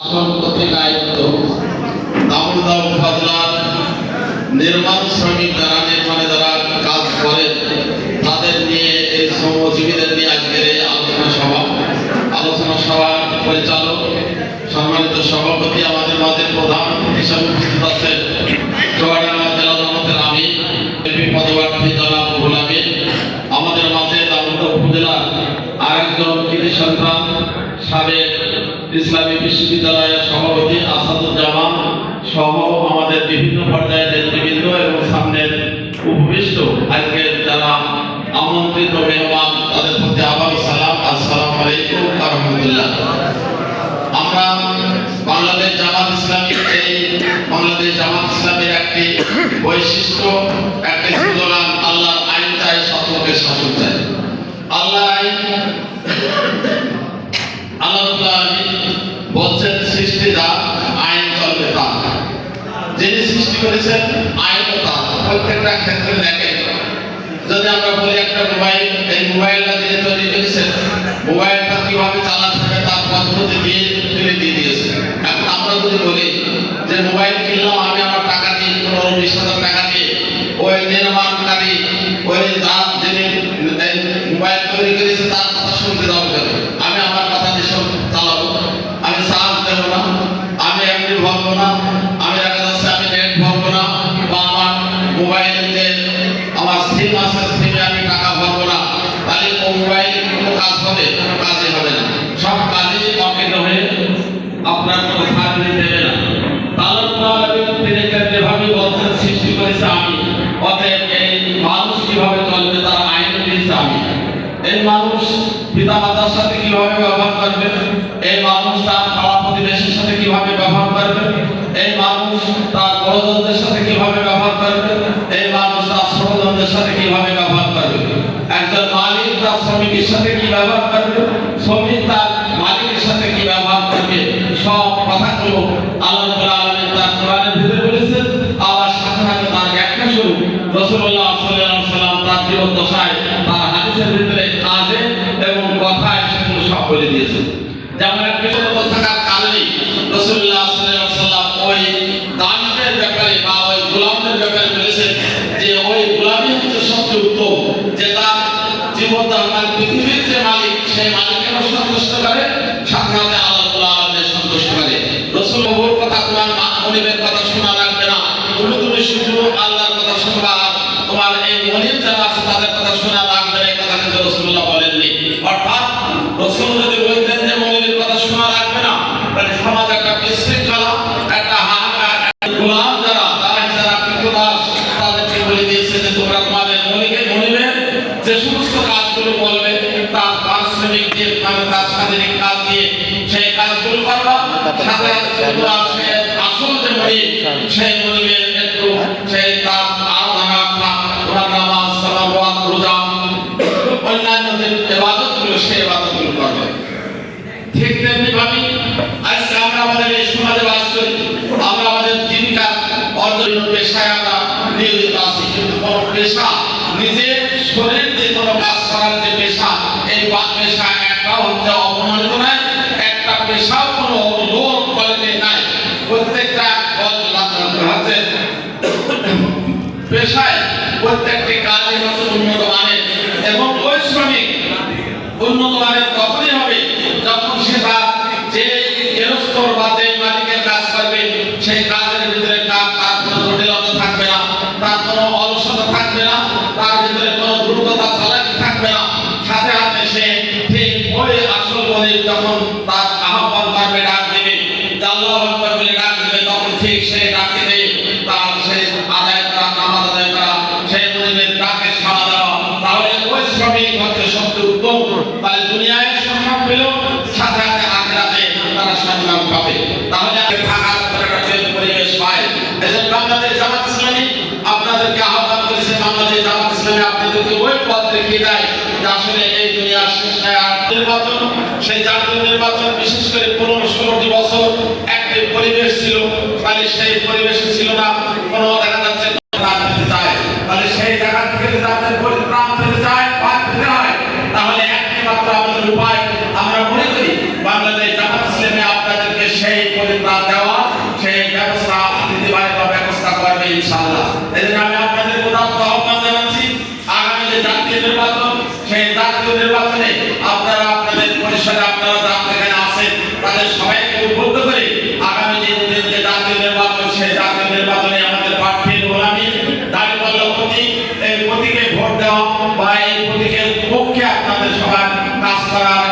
কর্তৃক আয়োজিত দামোদর ফাজলার নির্মাণ শ্রমিক যারা কাজ করেন তাদের নিয়ে এই শ্রমজীবীদের নিয়ে আজকের এই আলোচনা সভা পরিচালক সম্মানিত সভাপতি আমাদের মাঝে প্রধান হিসাবে উপস্থিত আছেন চুয়াডাঙ্গা জেলা জামাতের আমির পদপ্রার্থী জনাব রুহুল আমিন, আমাদের মাঝে দামোদর উপজেলার আরেকজন কৃতি সন্তান সাবেক ইসলামী বিশ্ববিদ্যালয়ের সভাপতি আসাদুজ্জামান সহ আমাদের বিভিন্ন পর্যায়ের নেতৃবৃন্দ এবং সামনের উপবিষ্ট আজকের যারা আমন্ত্রিত মেহমান তাদের প্রতি আবার সালাম, আসসালামু আলাইকুম ওয়া রাহমাতুল্লাহ। আমরা বাংলাদেশ জামাত ইসলামের একটি বৈশিষ্ট্য, একটি স্লোগান, আল্লাহর আইন চাই, সত্যকে শাসন চাই। আল্লাহ বলছেন সৃষ্টি যা, আইন চলবে তা। যিনি সৃষ্টি করেছেন আইনও তা। প্রত্যেকটা ক্ষেত্রে দেখেন, যদি আমরা বলি একটা মোবাইল, এই মোবাইলটা যিনি তৈরি করেছেন মোবাইলটা কিভাবে চালাতে হবে তার পদ্ধতি দিয়ে দিয়েছে। এখন আমরা যদি বলি যে মোবাইল কিনলাম আমি আমার টাকা দিয়ে 15-20 হাজার টাকা দিয়ে, ওই নির্মাণকারী ওই যিনি মোবাইল তৈরি করেছে তার কথা শুনতে যাবো কেন? আমি আমার কথা দিয়ে চালাবো, আমি চার্জ দেবো না, আমি এমনি ভরবো না, আমি দেখা যাচ্ছে আমি নেট ভরবো না, বা আমার মোবাইল যে আমার সিম আছে সিমে আমি টাকা ভরবো না, তাহলে ও মোবাইল কোনো কাজ হবে? কোনো কাজই হবে না, সব কাজই অকেন্দ্র হয়ে আপনার কোনো সার্ভিস দেবে না। তিনি যেভাবে বলছেন সৃষ্টি করেছে আমি, অতএব এই মানুষ কিভাবে চলবে তার আইন দিয়েছে আমি। এই মানুষ পিতা মাতার সাথে কিভাবে ব্যবহার করবে, এই মানুষ তার পাড়া প্রতিবেশীর সাথে কিভাবে ব্যবহার করবে, এই মানুষ তার বড়জনদের সাথে কিভাবে ব্যবহার করবে, এই মানুষ তার ছোটজনদের সাথে কিভাবে ব্যবহার করবে, একজন মালিক তার শ্রমিকের সাথে কি ব্যবহার করবে, শ্রমিক তার মালিকের সাথে কি ব্যবহার করবে, সব কথাগুলো আল্লাহ রাব্বুল আলামিন তার কোরআনের ভিতরে বলেছেন। আবার সাথে সাথে তার ব্যাখ্যা স্বরূপ রাসূলুল্লাহ সাল্লাল্লাহু আলাইহি ওয়াসাল্লাম তার জীবদ্দশায় তার হাদিসের ভিতরে কাজে এবং কথায় সেগুলো সব বলে দিয়েছেন। যেমন এক বিশ্বত থাকার কারণে রাসূলুল্লাহ সাল্লাল্লাহু আলাইহি ওয়াসাল্লাম ওই দাসদের ব্যাপারে বা ওই গোলামদের ব্যাপারে বলেছেন যে ওই গোলামই হচ্ছে সবচেয়ে উত্তম, যে তার জীবদ্দশায় পৃথিবীর যে মালিক সেই মালিকেরও সন্তুষ্ট করে, সাথে সাথে আল্লাহ রাব্বুল আলামিনের সন্তুষ্ট করে। রাসূল ওর কথা তোমার মনিবের কথা শোনা লাগবে না, তুমি শুধু আল্লাহর কথা শুনবা, তোমার এই মনিব যারা আছে তাদের কথা শোনা লাগবে না, এই কথা কিন্তু রাসূলুল্লাহ বলেননি। অর্থাৎ রাসূল যদি বলতেন যে মনিবের কথা শোনা লাগবে না, তাহলে সমাজ একটা বিশৃঙ্খলা, একটা হাহাকার, গোলাম যারা কৃতদাস তাদেরকে বলে দিয়েছে যে তোমরা তোমাদের মনিবের যে সমস্ত কাজগুলো বলবে তার পারিশ্রমিক দিয়ে, তার শারীরিক কাজ দিয়ে সেই কাজগুলো করবা, সাথে সাথে আসল যে মনিব সেই মনিবের একটু সেই তার আরাধনা, নামাজ, সালাওয়াত, রোজা, অন্যান্য যে ইবাদতগুলো সেই ইবাদতগুলো করবে। ঠিক তেমনি ভাবে আজকে আমরা আমাদের এই সমাজে বাস করি, আমরা আমাদের জীবিকা অর্জনের পেশায় আমরা নিয়োজিত আছি, কিন্তু কোন পেশা নিজের শরীর দিয়ে কোনো কাজ করার যে পেশা, এই পেশা একটাও হচ্ছে অবমানিত নাই, একটা পেশাও কোনো লোক কোয়ালিটি নাই। প্রত্যেকটা হচ্ছে পেশায় প্রত্যেকটি কাজই হচ্ছে উন্নত মানের, এবং ওই শ্রমিক উন্নত মানের তখনই হবে যখন সেটা যে গেরস্তর বা যে মালিকের কাজ করবে সেই কাজের ভিতরে তার কোনো জটিলতা থাকবে না, তার কোনো অলসতা থাকবে না, তার ভিতরে কোনো দ্রুততা চালাকি থাকবে না। সাথে সাথে সে ঠিক ওই আসল মনিব যখন তার আহ্বান করবে, ডাক দেবে, আল্লাহু আকবার বলে ডাক দেবে, তখন ঠিক সে ডাকে দেবে, তার সেই আদায় করা, নামাজ আদায় করা, সেই মনিবের ডাকে সাড়া দেওয়া, তাহলে ওই শ্রমিক হচ্ছে সবচেয়ে উত্তম। তাই দুনিয়ায় সম্মান পেল, সাথে সাথে আখিরাতে তারা সম্মান পাবে। তাহলে থাকার একটা পরিবেশ পায়। এজন্য বাংলাদেশ জামাত ইসলামী আপনাদেরকে আহ্বান করেছে, বাংলাদেশ জামাত ইসলামী আপনাদেরকে ওই পথ দেখিয়ে দেয় যে আসলে এই দুনিয়ার শেষ নাই। আর নির্বাচন, সেই জাতীয় নির্বাচন বিশেষ করে 15-16টি বছর একটি পরিবেশ ছিল, তাহলে সেই পরিবেশে ছিল না কোনো দেখা যাচ্ছে রাজনীতি চায়, তাহলে সেই জায়গা থেকে যদি আপনাদের পরিত্রাণ পেতে চায়, পার পেতে হয়, তাহলে একটি মাত্র আমাদের উপায় আমরা মনে করি বাংলাদেশ জামাত ইসলামী আপনাদেরকে সেই দেওয়া সেই ব্যবস্থা দিদিভাই ব্যবস্থা করবে ইনশাআল্লাহ। এজন্য আমি আপনাদের উদাত্ত আহ্বান জানাচ্ছি, আগামী যে জাতীয় নির্বাচন, সেই জাতীয় নির্বাচনে আপনারা আপনাদের পরিসরে আপনারা যারা আছেন তাদের সবাইকে উদ্বুদ্ধ করে আগামী যে জাতীয় নির্বাচন, সেই জাতীয় নির্বাচনে আমাদের প্রার্থীর গোলামী দাঁড়িপাল্লা প্রতীক, এই প্রতীকে ভোট দেওয়া বা এই প্রতীকের পক্ষে আপনাদের সবার কাজ করার